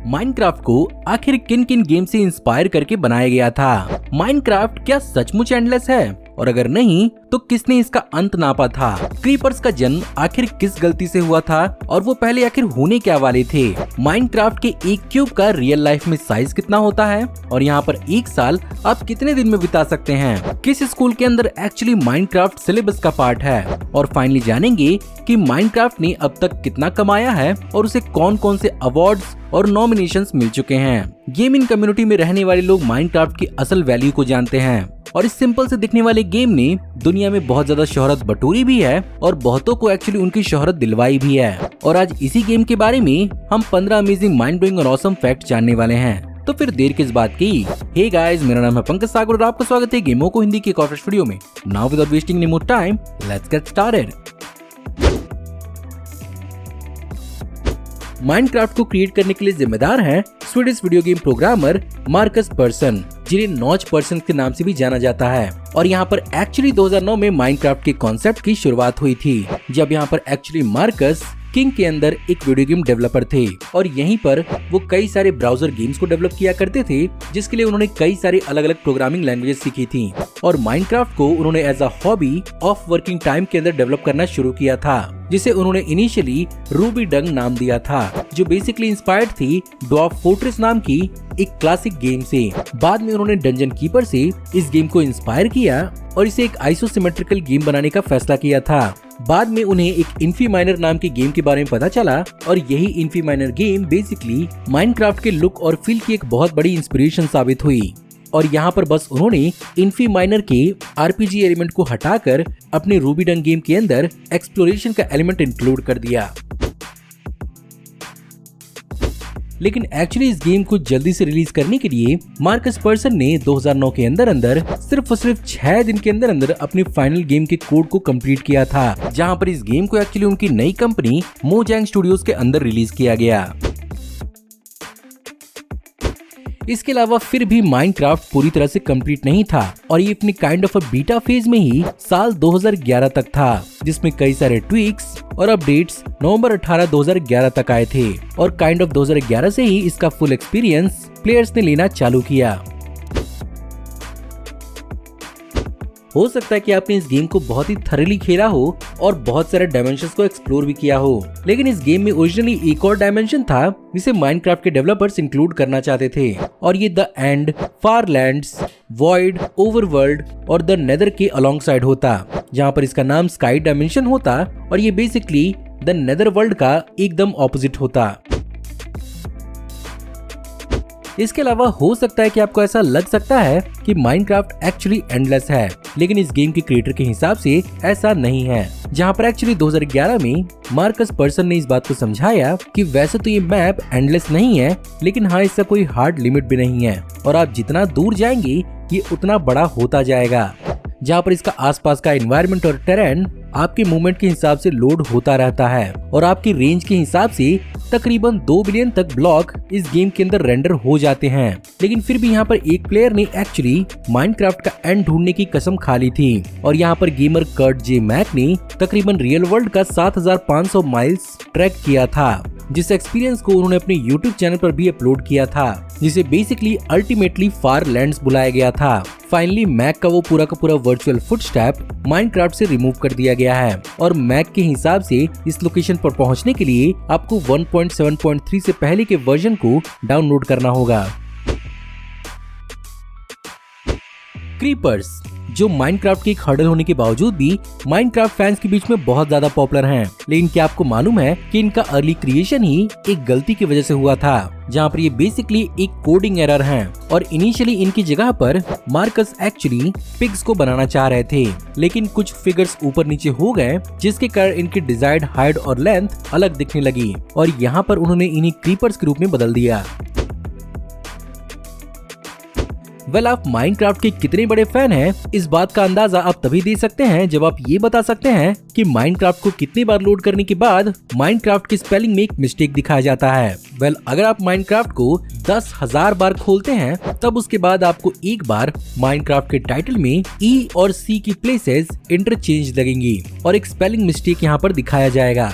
Minecraft को आखिर किन किन गेम से इंस्पायर करके बनाया गया था? माइनक्राफ्ट क्या सचमुच एंडलेस है? और अगर नहीं तो किसने इसका अंत नापा था? क्रीपर्स का जन्म आखिर किस गलती से हुआ था और वो पहले आखिर होने क्या वाले थे? माइनक्राफ्ट के एक क्यूब का रियल लाइफ में साइज कितना होता है और यहाँ पर एक साल आप कितने दिन में बिता सकते हैं? किस स्कूल के अंदर एक्चुअली माइनक्राफ्ट सिलेबस का पार्ट है? और फाइनली जानेंगे कि माइनक्राफ्ट ने अब तक कितना कमाया है और उसे कौन कौन से अवार्ड्स और नॉमिनेशंस मिल चुके हैं। गेमिंग कम्युनिटी में रहने वाले लोग माइनक्राफ्ट की असल वैल्यू को जानते हैं और इस सिंपल से दिखने वाले गेम ने दुनिया में बहुत ज्यादा शोहरत बटोरी भी है और बहुतों को एक्चुअली उनकी शोहरत दिलवाई भी है। और आज इसी गेम के बारे में हम 15 अमेजिंग माइंड ब्लोइंग और ऑसम फैक्ट जानने वाले हैं। तो फिर देर किस बात की? हे गाइस, मेरा नाम है पंकज सागर और आपका स्वागत है गेमों को हिंदी के एक और फ्रेश वीडियो में। Now without wasting any more time, let's get started. Minecraft को क्रिएट करने के लिए जिम्मेदार हैं Swedish video game programmer Marcus person, जिन्हें नॉच पर्सन के नाम से भी जाना जाता है। और यहाँ पर एक्चुअली 2009 में माइनक्राफ्ट के कॉन्सेप्ट की शुरुआत हुई थी, जब यहाँ पर एक्चुअली मार्कस किंग के अंदर एक वीडियो गेम डेवलपर थे और यहीं पर वो कई सारे ब्राउजर गेम्स को डेवलप किया करते थे, जिसके लिए उन्होंने कई सारे अलग अलग प्रोग्रामिंग लैंग्वेजेस सीखी थी। और माइनक्राफ्ट को उन्होंने as a hobby of working time के अंदर डेवलप करना शुरू किया था, जिसे उन्होंने इनिशियली रूबी डंग नाम दिया था, जो बेसिकली इंस्पायर्ड थी ड्वार्फ फोर्ट्रेस नाम की एक क्लासिक गेम से। बाद में उन्होंने डंजन कीपर से इस गेम को इंस्पायर किया और इसे एक आइसोसिमेट्रिकल गेम बनाने का फैसला किया था। बाद में उन्हें एक इन्फीमाइनर नाम के गेम के बारे में पता चला और यही इन्फीमाइनर गेम बेसिकली माइनक्राफ्ट के लुक और फील की एक बहुत बड़ी इंस्पिरेशन साबित हुई। और यहाँ पर बस उन्होंने इन्फीमाइनर के आरपीजी एलिमेंट को हटाकर अपने रूबी डंग गेम के अंदर एक्सप्लोरेशन का एलिमेंट इंक्लूड कर दिया। लेकिन एक्चुअली इस गेम को जल्दी से रिलीज करने के लिए मार्कस पर्सन ने 2009 के अंदर सिर्फ 6 दिन के अंदर अपने फाइनल गेम के कोड को कंप्लीट किया था, जहां पर इस गेम को एक्चुअली उनकी नई कंपनी मोजैंग स्टूडियोज के अंदर रिलीज किया गया। इसके अलावा फिर भी माइनक्राफ्ट पूरी तरह से कंप्लीट नहीं था और ये अपने kind of a beta phase में ही साल 2011 तक था, जिसमें कई सारे ट्वीक्स और अपडेट्स नवंबर 18, 2011 तक आए थे और काइंड ऑफ 2011 से ही इसका फुल एक्सपीरियंस प्लेयर्स ने लेना चालू किया। हो सकता है कि आपने इस गेम को बहुत ही थरली खेला हो और बहुत सारे डायमेंशंस को एक्सप्लोर भी किया हो, लेकिन इस गेम में ओरिजिनली एक और डायमेंशन था जिसे माइनक्राफ्ट के डेवलपर्स इंक्लूड करना चाहते थे और ये द एंड, फारलैंड्स, वॉइड, ओवरवर्ल्ड और द नेदर के अलोंग साइड होता, जहाँ पर इसका नाम स्काई डायमेंशन होता और ये बेसिकली द नेदर वर्ल्ड का एकदम ऑपोजिट होता। इसके अलावा हो सकता है कि आपको ऐसा लग सकता है कि माइनक्राफ्ट एक्चुअली एंडलेस है, लेकिन इस गेम के क्रिएटर के हिसाब से ऐसा नहीं है, जहां पर एक्चुअली 2011 में मार्कस पर्सन ने इस बात को समझाया कि वैसे तो ये मैप एंडलेस नहीं है, लेकिन हाँ, इसका कोई हार्ड लिमिट भी नहीं है और आप जितना दूर जाएंगे ये उतना बड़ा होता जाएगा, जहाँ पर इसका आसपास का एनवायरनमेंट और टेरेन आपके मूवमेंट के हिसाब से लोड होता रहता है और आपकी रेंज के हिसाब से तकरीबन 2 बिलियन तक ब्लॉक इस गेम के अंदर रेंडर हो जाते हैं। लेकिन फिर भी यहाँ पर एक प्लेयर ने एक्चुअली माइनक्राफ्ट का एंड ढूंढने की कसम खा ली थी और यहाँ पर गेमर कर्ट जे मैक ने तकरीबन रियल वर्ल्ड का 7500 माइल्स ट्रैक किया था, जिस एक्सपीरियंस को उन्होंने अपने यूट्यूब चैनल पर भी अपलोड किया था, जिसे बेसिकली अल्टीमेटली फारलैंड्स बुलाया गया था। फाइनली मैक का वो पूरा का पूरा वर्चुअल फुटस्टेप माइनक्राफ्ट से रिमूव कर दिया गया है और मैक के हिसाब से इस लोकेशन पर पहुंचने के लिए आपको 1.7.3 से पहले के वर्जन को डाउनलोड करना होगा। क्रीपर्स, जो माइनक्राफ्ट के एक हर्डल होने के बावजूद भी माइनक्राफ्ट फैंस के बीच में बहुत ज्यादा पॉपुलर हैं, लेकिन क्या आपको मालूम है कि इनका अर्ली क्रिएशन ही एक गलती की वजह से हुआ था, जहां पर ये बेसिकली एक कोडिंग एरर है और इनिशियली इनकी जगह पर मार्कस एक्चुअली पिग्स को बनाना चाह रहे थे, लेकिन कुछ फिगर्स ऊपर नीचे हो गए, जिसके कारण इनकी डिजायर्ड हाइट और लेंथ अलग दिखने लगी और यहाँ पर उन्होंने इन्हें क्रीपर्स के रूप में बदल दिया। वेल, आप माइनक्राफ्ट के कितने बड़े फैन हैं, इस बात का अंदाजा आप तभी दे सकते हैं जब आप ये बता सकते हैं कि माइनक्राफ्ट को कितनी बार लोड करने के बाद माइनक्राफ्ट की स्पेलिंग में एक मिस्टेक दिखाया जाता है। वेल, अगर आप माइनक्राफ्ट को 10,000 बार खोलते हैं, तब उसके बाद आपको एक बार माइनक्राफ्ट के टाइटल में ई और सी की प्लेसेस इंटरचेंज लगेंगी और एक स्पेलिंग मिस्टेक यहाँ पर दिखाया जाएगा।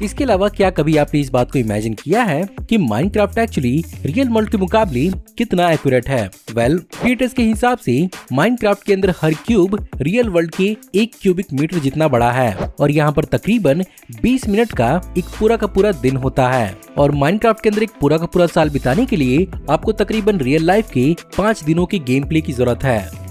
इसके अलावा क्या कभी आपने इस बात को इमेजिन किया है कि माइनक्राफ्ट एक्चुअली रियल वर्ल्ड के मुकाबले कितना एक्यूरेट है? वेल, क्रिएटर्स के हिसाब से माइनक्राफ्ट के अंदर हर क्यूब रियल वर्ल्ड के 1 क्यूबिक मीटर जितना बड़ा है और यहाँ पर तकरीबन 20 मिनट का एक पूरा का पूरा दिन होता है। और माइनक्राफ्ट के अंदर एक पूरा का पूरा साल बिताने के लिए आपको तकरीबन रियल लाइफ के 5 दिनों की गेम प्ले की जरूरत है।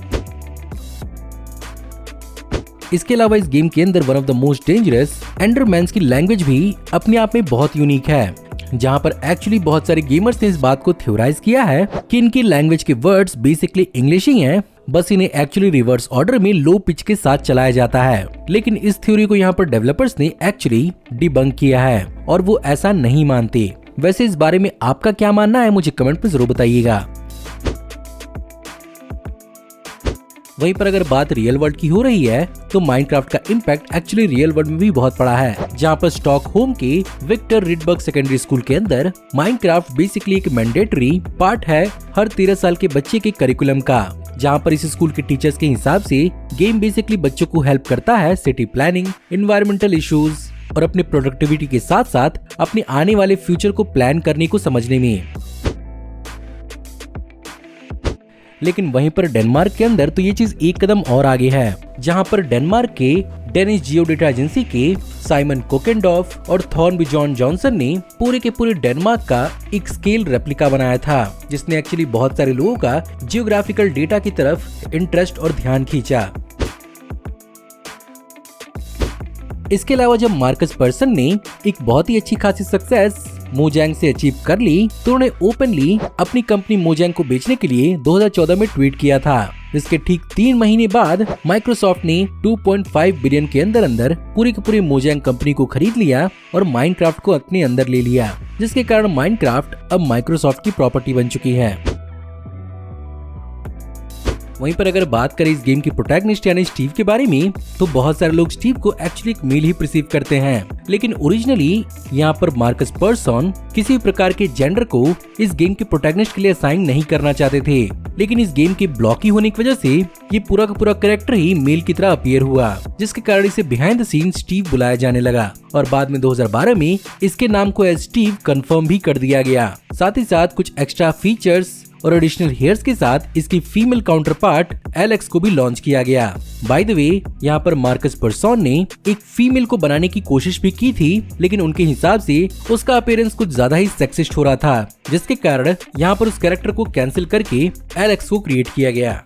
इसके अलावा इस गेम के अंदर one of the most dangerous Endermans की लैंग्वेज भी अपने आप में बहुत यूनिक है, जहां पर एक्चुअली बहुत सारे गेमर्स ने इस बात को थ्योराइज किया है कि इनकी लैंग्वेज के वर्ड्स बेसिकली इंग्लिश ही हैं, बस इन्हें एक्चुअली रिवर्स ऑर्डर में लो पिच के साथ चलाया जाता है। लेकिन इस थ्योरी को यहाँ पर डेवलपर्स ने एक्चुअली डिबंक किया है और वो ऐसा नहीं मानते। वैसे इस बारे में आपका क्या मानना है, मुझे कमेंट में जरूर बताइएगा। वहीं पर अगर बात रियल वर्ल्ड की हो रही है तो माइनक्राफ्ट का इम्पैक्ट एक्चुअली रियल वर्ल्ड में भी बहुत बड़ा है, जहां पर स्टॉकहोम के विक्टर रिडबर्ग सेकेंडरी स्कूल के अंदर माइनक्राफ्ट बेसिकली एक मैंडेटरी पार्ट है हर 13 साल के बच्चे के करिकुलम का, जहां पर इस स्कूल के टीचर्स के हिसाब से गेम बेसिकली बच्चों को हेल्प करता है सिटी प्लानिंग, एनवायरमेंटल इश्यूज और अपनी प्रोडक्टिविटी के साथ साथ अपने आने वाले फ्यूचर को प्लान करने को समझने में। लेकिन वहीं पर डेनमार्क के अंदर तो ये चीज एक कदम और आगे है, जहां पर डेनमार्क के डेनिश जियोडेटा एजेंसी के साइमन कोकेनडॉफ और थॉर्नबी जॉन जॉनसन ने पूरे के पूरे डेनमार्क का एक स्केल रेप्लिका बनाया था, जिसने एक्चुअली बहुत सारे लोगों का जियोग्राफिकल डेटा की तरफ इंटरेस्ट और ध्यान खींचा। इसके अलावा जब मार्कस पर्सन ने एक बहुत ही अच्छी खासी सक्सेस मोजैंग से अचीव कर ली तो उन्होंने ओपनली अपनी कंपनी मोजैंग को बेचने के लिए 2014 में ट्वीट किया था। इसके ठीक 3 महीने बाद माइक्रोसॉफ्ट ने 2.5 बिलियन के अंदर पूरी की पूरी मोजैंग कंपनी को खरीद लिया और माइनक्राफ्ट को अपने अंदर ले लिया, जिसके कारण माइनक्राफ्ट अब माइक्रोसॉफ्ट की प्रॉपर्टी बन चुकी है। वहीं पर अगर बात करें इस गेम की प्रोटैगनिस्ट यानी स्टीव के बारे में तो बहुत सारे लोग स्टीव को एक्चुअली एक मेल ही परसीव करते हैं, लेकिन ओरिजिनली यहाँ पर मार्कस पर्सन किसी प्रकार के जेंडर को इस गेम के प्रोटैगनिस्ट के लिए असाइन नहीं करना चाहते थे, लेकिन इस गेम के ब्लॉकी होने की वजह से ये पूरा का पूरा कैरेक्टर ही मेल की तरह अपीयर हुआ, जिसके कारण इसे बिहाइंड द सीन स्टीव बुलाया जाने लगा और बाद में 2012 में इसके नाम को एज स्टीव कंफर्म भी कर दिया गया। साथ ही साथ कुछ एक्स्ट्रा फीचर्स और एडिशनल हेयर्स के साथ इसकी फीमेल काउंटर पार्ट एलेक्स को भी लॉन्च किया गया। बाय द वे, यहाँ पर मार्कस पर्सन ने एक फीमेल को बनाने की कोशिश भी की थी, लेकिन उनके हिसाब से उसका अपीयरेंस कुछ ज्यादा ही सेक्सिस्ट हो रहा था, जिसके कारण यहाँ पर उस कैरेक्टर को कैंसिल करके एलेक्स को क्रिएट किया गया।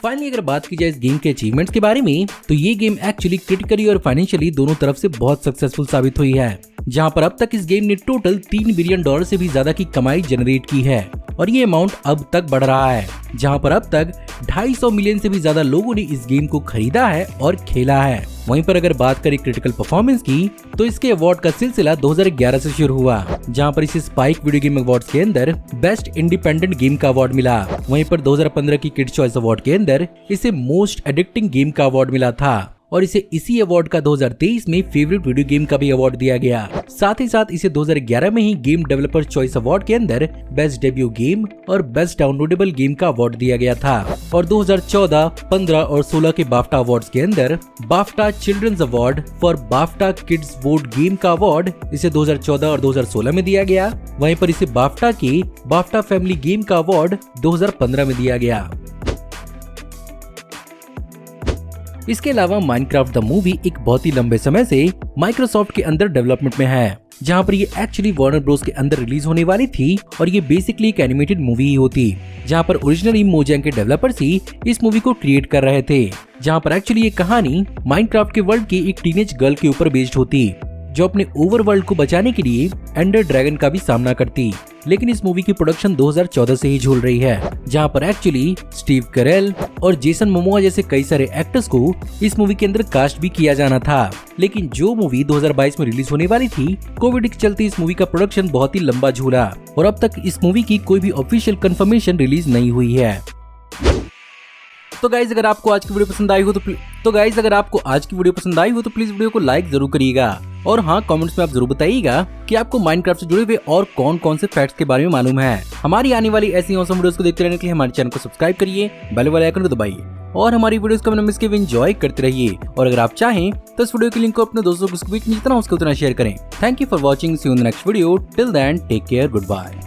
फाइनली अगर बात की जाए इस गेम के अचीवमेंट्स के बारे में तो ये गेम एक्चुअली क्रिटिकली और फाइनेंशियली दोनों तरफ से बहुत सक्सेसफुल साबित हुई है, जहां पर अब तक इस गेम ने टोटल $3 बिलियन से भी ज्यादा की कमाई जनरेट की है और ये अमाउंट अब तक बढ़ रहा है, जहां पर अब तक 250 मिलियन से भी ज्यादा लोगों ने इस गेम को खरीदा है और खेला है। वहीं पर अगर बात करें क्रिटिकल परफॉर्मेंस की तो इसके अवार्ड का सिलसिला 2011 से शुरू हुआ, जहां पर इसे स्पाइक वीडियो गेम अवार्ड्स के अंदर बेस्ट इंडिपेंडेंट गेम का अवार्ड मिला। वहीं पर 2015 की किड्स चॉइस अवार्ड के अंदर इसे मोस्ट एडिक्टिंग गेम का अवार्ड मिला था और इसे इसी अवार्ड का 2023 में फेवरेट वीडियो गेम का भी अवार्ड दिया गया। साथ ही साथ इसे 2011 में ही गेम डेवलपर चॉइस अवार्ड के अंदर बेस्ट डेब्यू गेम और बेस्ट डाउनलोडेबल गेम का अवार्ड दिया गया था और 2014, 15 और 16 के बाफ्टा अवार्ड्स के अंदर BAFTA children's award for BAFTA kids vote game का अवार्ड इसे 2014 और 2016 में दिया गया। वहीं पर इसे बाफ्टा के बाफ्टा फैमिली गेम का अवार्ड 2015 में दिया गया। इसके अलावा माइनक्राफ्ट द मूवी एक बहुत ही लंबे समय से माइक्रोसॉफ्ट के अंदर डेवलपमेंट में है, जहां पर ये एक्चुअली वार्नर ब्रोस के अंदर रिलीज होने वाली थी और ये बेसिकली एक एनिमेटेड मूवी ही होती, जहां पर ओरिजिनली मोजैंग के डेवलपर्स ही इस मूवी को क्रिएट कर रहे थे, जहां पर एक्चुअली ये कहानी माइनक्राफ्ट के वर्ल्ड की एक टीनेज गर्ल के ऊपर बेस्ड होती, जो अपने ओवरवर्ल्ड को बचाने के लिए एंडर ड्रैगन का भी सामना करती। लेकिन इस मूवी की प्रोडक्शन 2014 से ही झूल रही है, जहां पर एक्चुअली स्टीव कैरेल और जेसन मोमोआ जैसे कई सारे एक्टर्स को इस मूवी के अंदर कास्ट भी किया जाना था। लेकिन जो मूवी 2022 में रिलीज होने वाली थी, कोविड के चलते इस मूवी का प्रोडक्शन बहुत ही लंबा झूला और अब तक इस मूवी की कोई भी ऑफिशियल कंफर्मेशन रिलीज नहीं हुई है। तो गाइज अगर आपको आज की वीडियो पसंद आई हो तो प्लीज वीडियो को लाइक जरूर करिएगा और हाँ, कमेंट्स में आप जरूर बताइएगा कि आपको माइनक्राफ्ट से जुड़े हुए और कौन कौन से फैक्ट्स के बारे में मालूम है। हमारी आने वाली ऐसी औसम वीडियोस को देखते रहने के लिए हमारे चैनल को सब्सक्राइब करिए, बेल वाले आइकन को दबाइए और हमारी वीडियोस को मिस के एंजॉय करते रहिए। और अगर आप चाहें तो इस वीडियो के लिंक को अपने दोस्तों के बीच में जितना उसको उतना शेयर करें। Thank you for watching, see you in the next video, till then take care, good bye.